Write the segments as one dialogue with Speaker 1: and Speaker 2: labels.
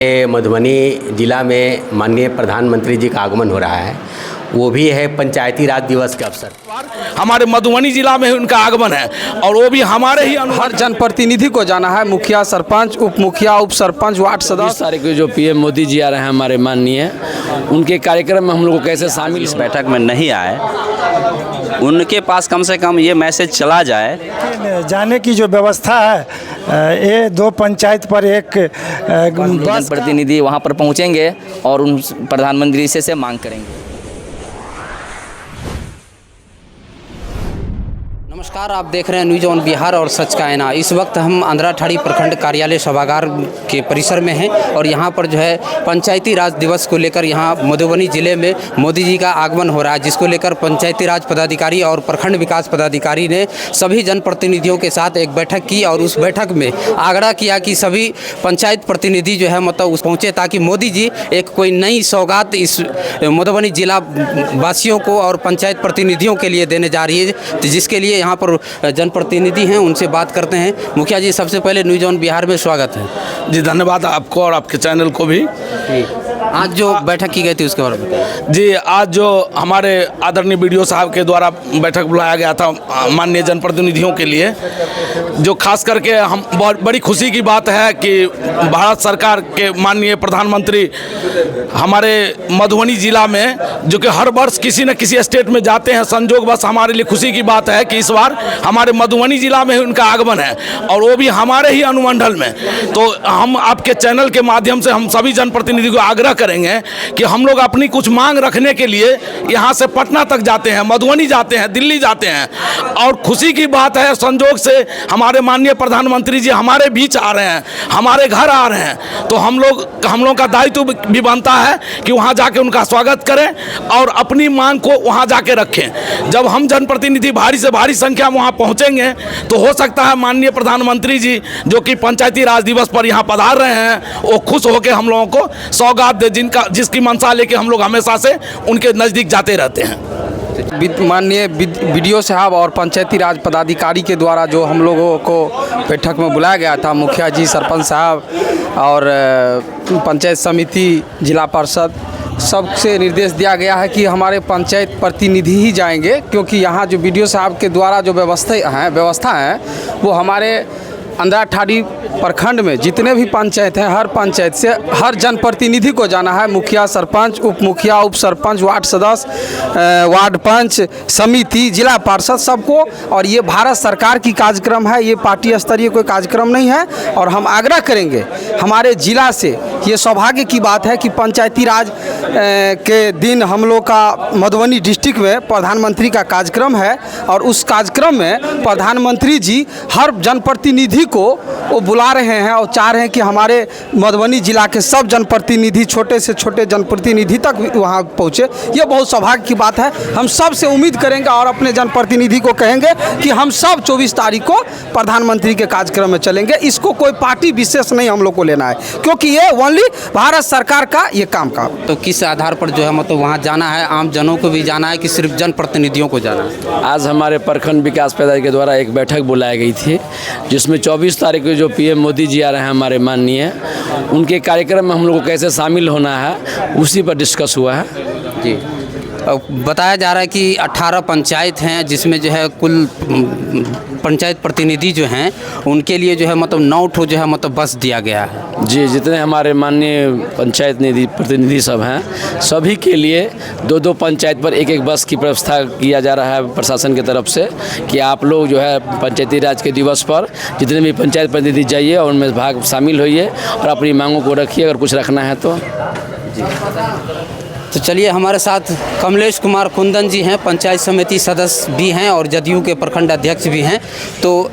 Speaker 1: मधुबनी जिला में माननीय प्रधानमंत्री जी का आगमन हो रहा है, वो भी है पंचायती राज दिवस के अवसर।
Speaker 2: हमारे मधुबनी जिला में उनका आगमन है और वो भी हमारे ही
Speaker 3: हर जनप्रतिनिधि को जाना है, मुखिया, सरपंच, उप मुखिया, उप सरपंच, वार्ड सदस्य।
Speaker 4: तारीख को जो पीएम मोदी जी आ रहे हैं हमारे माननीय, उनके कार्यक्रम में हम लोग को कैसे शामिल
Speaker 5: इस बैठक में नहीं आए, उनके पास कम से कम ये मैसेज चला जाए।
Speaker 6: जाने की जो व्यवस्था है, ये 2 पंचायत पर एक बस
Speaker 7: प्रतिनिधि वहां पर पहुंचेंगे और उन प्रधानमंत्री से मांग करेंगे। नमस्कार, आप देख रहे हैं न्यूज़ ऑन बिहार और सच का आईना। इस वक्त हम अंधराठाड़ी प्रखंड कार्यालय सभागार के परिसर में हैं और यहाँ पर जो है पंचायती राज दिवस को लेकर यहाँ मधुबनी जिले में मोदी जी का आगमन हो रहा है, जिसको लेकर पंचायती राज पदाधिकारी और प्रखंड विकास पदाधिकारी ने सभी जनप्रतिनिधियों के साथ एक बैठक की और उस बैठक में आग्रह किया कि सभी पंचायत प्रतिनिधि जो है मतलब उस पहुँचे, ताकि मोदी जी एक कोई नई सौगात इस मधुबनी जिला वासियों को और पंचायत प्रतिनिधियों के लिए देने जा रही है, जिसके लिए यहाँ पर जनप्रतिनिधि हैं, उनसे बात करते हैं। मुखिया जी, सबसे पहले न्यूज़ ऑन बिहार में स्वागत है
Speaker 2: जी। धन्यवाद आपको और आपके चैनल को भी।
Speaker 7: आज जो बैठक की गई थी उसके बारे में
Speaker 2: जी, आज जो हमारे आदरणीय बीडीओ साहब के द्वारा बैठक बुलाया गया था माननीय जनप्रतिनिधियों के लिए, जो खास करके हम बहुत बड़ी खुशी की बात है कि भारत सरकार के माननीय प्रधानमंत्री हमारे मधुबनी जिला में, जो कि हर वर्ष किसी न किसी स्टेट में जाते हैं, संजोग बस हमारे लिए खुशी की बात है कि इस बार हमारे मधुबनी जिला में उनका आगमन है और वो भी हमारे ही अनुमंडल में। तो हम आपके चैनल के माध्यम से हम सभी जनप्रतिनिधि को आग्रह करेंगे कि हम लोग अपनी कुछ मांग रखने के लिए यहाँ से पटना तक जाते हैं, मधुबनी जाते हैं, दिल्ली जाते हैं और खुशी की बात है, संजोग से हमारे माननीय प्रधानमंत्री जी हमारे बीच आ रहे हैं, हमारे घर आ रहे हैं। तो हम लोग का दायित्व भी बनता है कि वहाँ जाके उनका स्वागत करें और अपनी मांग को वहाँ जाके रखें। जब हम जनप्रतिनिधि भारी से भारी संख्या में वहाँ पहुँचेंगे तो हो सकता है माननीय प्रधानमंत्री जी, जो कि पंचायती राज दिवस पर यहाँ पधार रहे हैं, वो खुश होकर हम लोगों को सौगात दे, जिसकी मंशा लेके हम लोग हमेशा से उनके नज़दीक जाते रहते हैं।
Speaker 3: माननीय बीडीओ साहब और पंचायती राज पदाधिकारी के द्वारा जो हम लोगों को बैठक में बुलाया गया था, मुखिया जी, सरपंच साहब और पंचायत समिति, जिला परिषद, सबसे निर्देश दिया गया है कि हमारे पंचायत प्रतिनिधि ही जाएंगे, क्योंकि यहाँ जो बीडीओ साहब के द्वारा जो व्यवस्था है वो हमारे अंधराठाड़ी प्रखंड में जितने भी पंचायत हैं, हर पंचायत से हर जनप्रतिनिधि को जाना है, मुखिया, सरपंच, उप मुखिया, उप सरपंच, वार्ड सदस्य, वार्ड पंच, समिति, जिला पार्षद, सबको। और ये भारत सरकार की कार्यक्रम है, ये पार्टी स्तरीय कोई कार्यक्रम नहीं है। और हम आग्रह करेंगे हमारे जिला से, ये सौभाग्य की बात है कि पंचायती राज के दिन हम लोग का मधुबनी डिस्ट्रिक्ट में प्रधानमंत्री का कार्यक्रम है और उस कार्यक्रम में प्रधानमंत्री जी हर जनप्रतिनिधि को वो बुला रहे हैं और चाह रहे हैं कि हमारे मधुबनी जिला के सब जनप्रतिनिधि, छोटे से छोटे जनप्रतिनिधि तक वहाँ पहुँचे। ये बहुत सौभाग्य की बात है। हम सब से उम्मीद करेंगे और अपने जनप्रतिनिधि को कहेंगे कि हम सब 24 तारीख को प्रधानमंत्री के कार्यक्रम में चलेंगे। इसको कोई पार्टी विशेष नहीं हम लोग को लेना है, क्योंकि ये ओनली भारत सरकार का ये काम का।
Speaker 7: तो किस आधार पर जो है मतलब वहाँ जाना है, आम जनों को भी जाना है कि सिर्फ जनप्रतिनिधियों को जाना है?
Speaker 4: आज हमारे प्रखंड विकास पदाधिकारी के द्वारा एक बैठक बुलाई गई थी, जिसमें 24 तारीख को जो पीएम मोदी जी आ रहे हैं हमारे माननीय, उनके कार्यक्रम में हम लोग को कैसे शामिल होना है उसी पर डिस्कस हुआ है
Speaker 7: जी। बताया जा रहा है कि 18 पंचायत हैं, जिसमें जो है कुल पंचायत प्रतिनिधि जो हैं उनके लिए जो है मतलब 9 ठो जो है मतलब बस दिया गया है
Speaker 4: जी। जितने हमारे माननीय पंचायत प्रतिनिधि सब हैं, सभी के लिए 2-2 पंचायत पर एक बस की व्यवस्था किया जा रहा है प्रशासन की तरफ से, कि आप लोग जो है पंचायती राज के दिवस पर जितने भी पंचायत प्रतिनिधि जाइए और उनमें भाग शामिल होइए और अपनी मांगों को रखिए, अगर कुछ रखना है तो जी।
Speaker 7: तो चलिए, हमारे साथ कमलेश कुमार कुंदन जी हैं, पंचायत समिति सदस्य भी हैं और जदयू के प्रखंड अध्यक्ष भी हैं। तो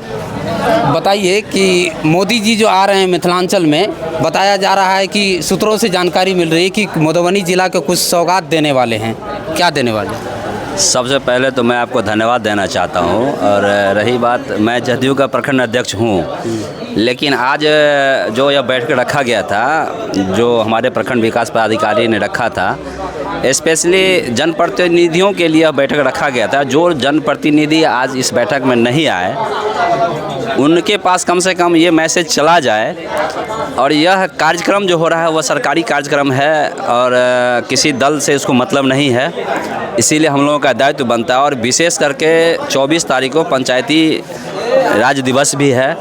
Speaker 7: बताइए कि मोदी जी जो आ रहे हैं मिथिलांचल में, बताया जा रहा है कि सूत्रों से जानकारी मिल रही है कि मधुबनी जिला को कुछ सौगात देने वाले हैं, क्या देने वाले हैं?
Speaker 5: सबसे पहले तो मैं आपको धन्यवाद देना चाहता हूं। और रही बात, मैं जदयू का प्रखंड अध्यक्ष हूं, लेकिन आज जो यह बैठक रखा गया था, जो हमारे प्रखंड विकास पदाधिकारी ने रखा था, स्पेशली जनप्रतिनिधियों के लिए बैठक रखा गया था। जो जनप्रतिनिधि आज इस बैठक में नहीं आए, उनके पास कम से कम ये मैसेज चला जाए। और यह कार्यक्रम जो हो रहा है वह सरकारी कार्यक्रम है और किसी दल से इसको मतलब नहीं है, इसीलिए हम लोगों का दायित्व बनता है। और विशेष करके 24 तारीख को पंचायती राज दिवस भी है,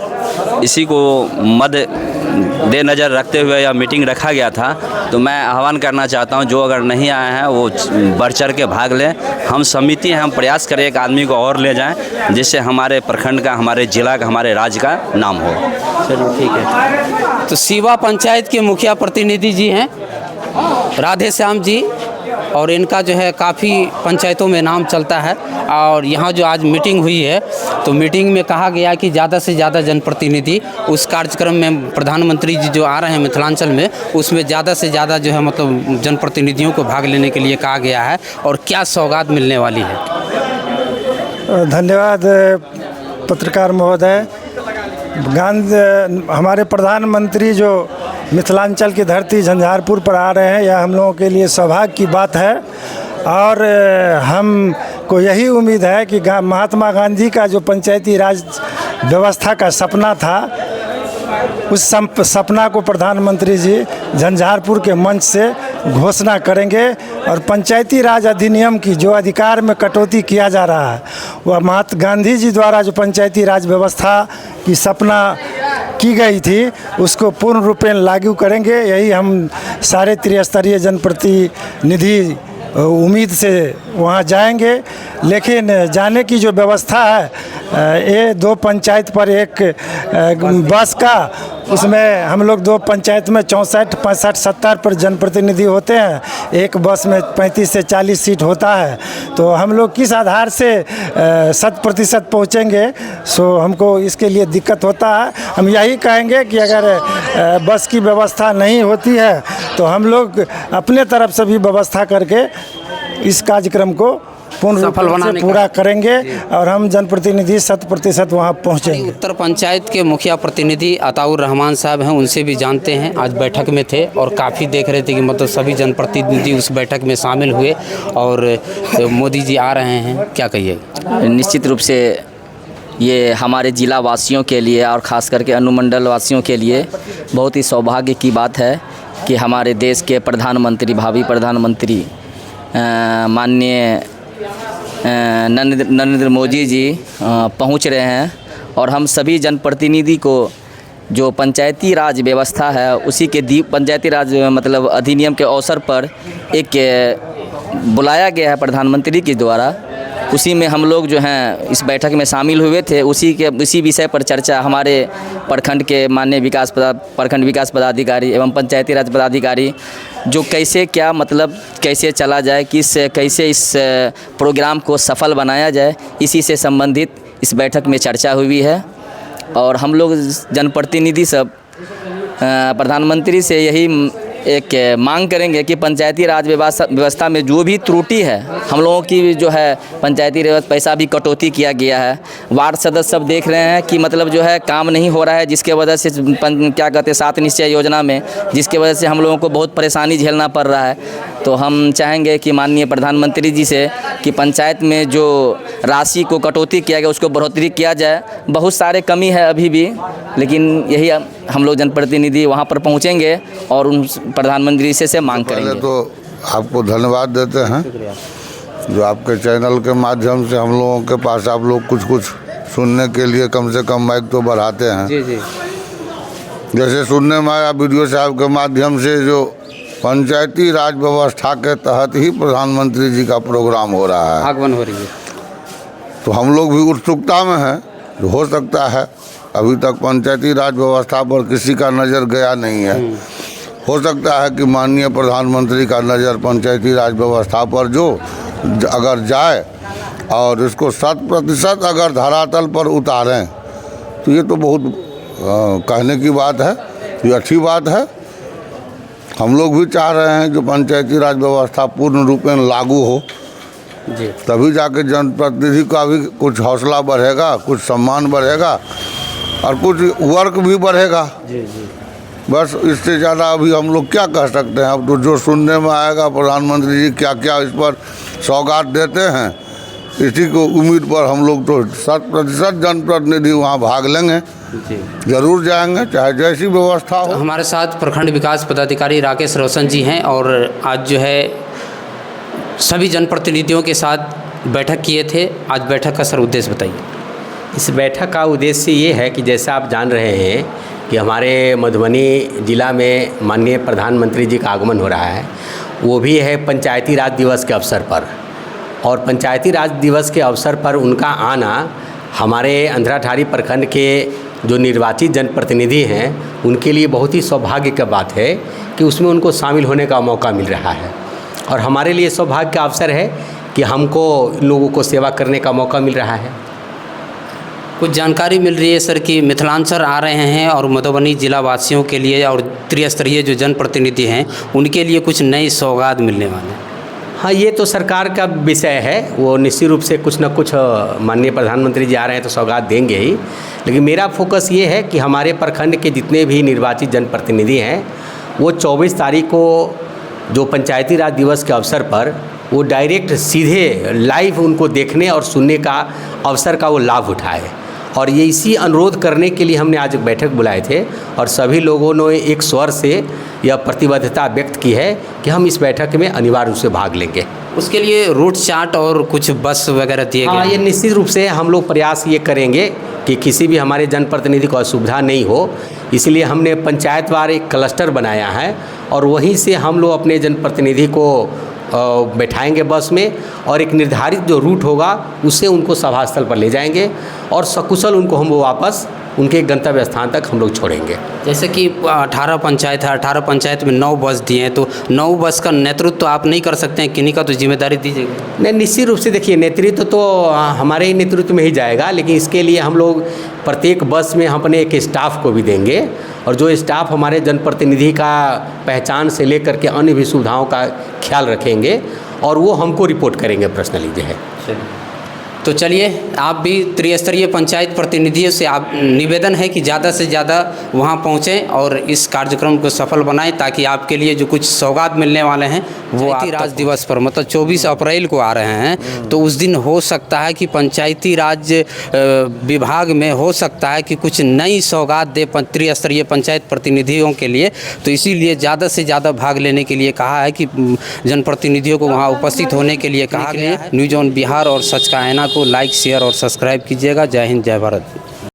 Speaker 5: इसी को मद्दे नज़र रखते हुए यह मीटिंग रखा गया था। तो मैं आह्वान करना चाहता हूं, जो अगर नहीं आए हैं वो बढ़ चढ़ के भाग लें। हम समिति हैं, हम प्रयास करें एक आदमी को और ले जाएं, जिससे हमारे प्रखंड का, हमारे जिला का, हमारे राज्य का नाम हो।
Speaker 7: चलो ठीक है। तो सीवा पंचायत के मुखिया प्रतिनिधि जी हैं राधे श्याम जी, और इनका जो है काफ़ी पंचायतों में नाम चलता है। और यहाँ जो आज मीटिंग हुई है, तो मीटिंग में कहा गया कि ज़्यादा से ज़्यादा जनप्रतिनिधि उस कार्यक्रम में, प्रधानमंत्री जी जो आ रहे हैं मिथिलांचल में, उसमें ज़्यादा से ज़्यादा जो है मतलब जनप्रतिनिधियों को भाग लेने के लिए कहा गया है। और क्या सौगात मिलने वाली है?
Speaker 6: धन्यवाद पत्रकार महोदय। हमारे प्रधानमंत्री जो मिथिलांचल की धरती झंझारपुर पर आ रहे हैं, यह हम लोगों के लिए सौभाग्य की बात है। और हम को यही उम्मीद है कि महात्मा गांधी का जो पंचायती राज व्यवस्था का सपना था, उस सपना को प्रधानमंत्री जी झंझारपुर के मंच से घोषणा करेंगे। और पंचायती राज अधिनियम की जो अधिकार में कटौती किया जा रहा है, वह महात्मा गांधी जी द्वारा जो पंचायती राज व्यवस्था की सपना की गई थी, उसको पूर्ण रूपेण लागू करेंगे। यही हम सारे त्रिस्तरीय जनप्रतिनिधि उम्मीद से वहाँ जाएंगे। लेकिन जाने की जो व्यवस्था है, ये 2 पंचायत पर एक बस का, उसमें हम लोग 2 पंचायत में 64, 65, 70 पर जनप्रतिनिधि होते हैं, एक बस में 35 से 40 सीट होता है। तो हम लोग किस आधार से 100% पहुँचेंगे, सो हमको इसके लिए दिक्कत होता है। हम यही कहेंगे कि अगर बस की व्यवस्था नहीं होती है तो हम लोग अपने तरफ से भी व्यवस्था करके इस कार्यक्रम को पूर्ण रूप से पूरा करेंगे और हम जनप्रतिनिधि 100% वहाँ पहुँचेंगे।
Speaker 7: उत्तर पंचायत के मुखिया प्रतिनिधि अताउर रहमान साहब हैं, उनसे भी जानते हैं। आज बैठक में थे और काफ़ी देख रहे थे कि मतलब सभी जनप्रतिनिधि उस बैठक में शामिल हुए और मोदी जी आ रहे हैं, क्या कहिए?
Speaker 8: निश्चित रूप से ये हमारे ज़िला वासियों के लिए और ख़ास करके अनुमंडल वासियों के लिए बहुत ही सौभाग्य की बात है कि हमारे देश के प्रधानमंत्री, भावी प्रधानमंत्री माननीय नरेंद्र मोदी जी पहुंच रहे हैं। और हम सभी जनप्रतिनिधि को जो पंचायती राज व्यवस्था है, उसी के पंचायती राज मतलब अधिनियम के अवसर पर एक बुलाया गया है प्रधानमंत्री के द्वारा। उसी में हम लोग जो हैं इस बैठक में शामिल हुए थे। उसी विषय पर चर्चा हमारे प्रखंड के माननीय प्रखंड विकास पदाधिकारी एवं पंचायती राज पदाधिकारी जो कैसे क्या मतलब कैसे चला जाए, कैसे इस प्रोग्राम को सफल बनाया जाए, इसी से संबंधित इस बैठक में चर्चा हुई है। और हम लोग जनप्रतिनिधि सब प्रधानमंत्री से यही एक मांग करेंगे कि पंचायती राज व्यवस्था में जो भी त्रुटि है, हम लोगों की जो है पंचायती राज पैसा भी कटौती किया गया है। वार्ड सदस्य सब देख रहे हैं कि मतलब जो है काम नहीं हो रहा है, जिसके वजह से क्या कहते हैं 7 निश्चय योजना में, जिसके वजह से हम लोगों को बहुत परेशानी झेलना पड़ रहा है। तो हम चाहेंगे कि माननीय प्रधानमंत्री जी से कि पंचायत में जो राशि को कटौती किया गया उसको बढ़ोतरी किया जाए। बहुत सारे कमी है अभी भी, लेकिन यही हम लोग जनप्रतिनिधि वहाँ पर पहुँचेंगे और उन प्रधानमंत्री से मांग करेंगे।
Speaker 9: पहले तो आपको धन्यवाद देते हैं जो आपके चैनल के माध्यम से हम लोगों के पास आप लोग कुछ सुनने के लिए कम से कम माइक तो बढ़ाते हैं।
Speaker 7: जी जी।
Speaker 9: जैसे सुनने में आया वीडियो साहब के माध्यम से जो पंचायती राज व्यवस्था के तहत ही प्रधानमंत्री जी का प्रोग्राम हो रहा है,
Speaker 7: आगमन हो रही है,
Speaker 9: तो हम लोग भी उत्सुकता में हैं। जो हो सकता है अभी तक पंचायती राज व्यवस्था पर किसी का नज़र गया नहीं है, हो सकता है कि माननीय प्रधानमंत्री का नज़र पंचायती राज व्यवस्था पर जो अगर जाए और इसको 100% अगर धरातल पर उतारें तो ये तो बहुत कहने की बात है, ये अच्छी बात है। हम लोग भी चाह रहे हैं जो पंचायती राज व्यवस्था पूर्ण रूपेण लागू हो, तभी जाके जनप्रतिनिधि का भी कुछ हौसला बढ़ेगा, कुछ सम्मान बढ़ेगा और कुछ वर्क भी बढ़ेगा। बस इससे ज़्यादा अभी हम लोग क्या कह सकते हैं। अब तो जो सुनने में आएगा प्रधानमंत्री जी क्या क्या इस पर सौगात देते हैं, इसी को उम्मीद पर हम लोग तो 100% जनप्रतिनिधि वहाँ भाग लेंगे, जरूर जाएंगे, चाहे जैसी व्यवस्था हो।
Speaker 7: हमारे साथ प्रखंड विकास पदाधिकारी राकेश रोशन जी हैं और आज जो है सभी जनप्रतिनिधियों के साथ बैठक किए थे। आज बैठक का सर उद्देश्य बताइए।
Speaker 1: इस बैठक का उद्देश्य ये है कि जैसा आप जान रहे हैं कि हमारे मधुबनी ज़िला में माननीय प्रधानमंत्री जी का आगमन हो रहा है, वो भी है पंचायती राज दिवस के अवसर पर। और पंचायती राज दिवस के अवसर पर उनका आना हमारे अंधराठाड़ी प्रखंड के जो निर्वाचित जनप्रतिनिधि हैं उनके लिए बहुत ही सौभाग्य की बात है कि उसमें उनको शामिल होने का मौका मिल रहा है। और हमारे लिए सौभाग्य का अवसर है कि हमको लोगों को सेवा करने का मौका मिल रहा है।
Speaker 7: कुछ जानकारी मिल रही है सर कि मिथिलांचल आ रहे हैं और मधुबनी जिला वासियों के लिए और त्रिस्तरीय जो जनप्रतिनिधि हैं उनके लिए कुछ नई सौगात मिलने वाले हैं।
Speaker 1: हाँ, ये तो सरकार का विषय है, वो निश्चित रूप से कुछ न कुछ माननीय प्रधानमंत्री जी आ रहे हैं तो सौगात देंगे ही। लेकिन मेरा फोकस ये है कि हमारे प्रखंड के जितने भी निर्वाचित जनप्रतिनिधि हैं वो 24 तारीख को जो पंचायती राज दिवस के अवसर पर वो डायरेक्ट सीधे लाइव उनको देखने और सुनने का अवसर का वो लाभ उठाए। और ये इसी अनुरोध करने के लिए हमने आज बैठक बुलाए थे और सभी लोगों ने एक स्वर से यह प्रतिबद्धता व्यक्त की है कि हम इस बैठक में अनिवार्य रूप से भाग लेंगे।
Speaker 7: उसके लिए रूट चार्ट और कुछ बस वगैरह दिए गए।
Speaker 1: हाँ, ये निश्चित रूप से हम लोग प्रयास ये करेंगे कि किसी भी हमारे जनप्रतिनिधि को असुविधा नहीं हो, इसलिए हमने पंचायतवार एक क्लस्टर बनाया है और वहीं से हम लोग अपने जनप्रतिनिधि को बैठाएंगे बस में और एक निर्धारित जो रूट होगा उससे उनको सभास्थल पर ले जाएंगे और सकुशल उनको हम वापस उनके गंतव्य स्थान तक हम लोग छोड़ेंगे।
Speaker 7: जैसे कि 18 पंचायत है, 18 पंचायत में 9 बस दिए हैं, तो 9 बस का नेतृत्व तो आप नहीं कर सकते हैं, किन्हीं का तो जिम्मेदारी दीजिएगा।
Speaker 1: नहीं, निश्चित रूप से देखिए नेतृत्व तो हमारे ही नेतृत्व में ही जाएगा, लेकिन इसके लिए हम लोग प्रत्येक बस में हम अपने एक स्टाफ को भी देंगे और जो स्टाफ हमारे जनप्रतिनिधि का पहचान से लेकर के अन्य भी सुविधाओं का ख्याल रखेंगे और वो हमको रिपोर्ट करेंगे पर्सनली जो है।
Speaker 7: तो चलिए, आप भी त्रिस्तरीय पंचायत प्रतिनिधियों से आप निवेदन है कि ज़्यादा से ज़्यादा वहां पहुंचें और इस कार्यक्रम को सफल बनाएं ताकि आपके लिए जो कुछ सौगात मिलने वाले हैं वो पंचायती राज दिवस पर मतलब 24 अप्रैल को आ रहे हैं, तो उस दिन हो सकता है कि पंचायती राज विभाग में हो सकता है कि कुछ नई सौगात दे त्रिस्तरीय पंचायत प्रतिनिधियों के लिए। तो इसीलिए ज़्यादा से ज़्यादा भाग लेने के लिए कहा है कि जनप्रतिनिधियों को वहाँ उपस्थित होने के लिए कहा गया है। न्यूज़ ऑन बिहार और सच का आईना को लाइक, शेयर और सब्सक्राइब कीजिएगा। जय हिंद, जय भारत।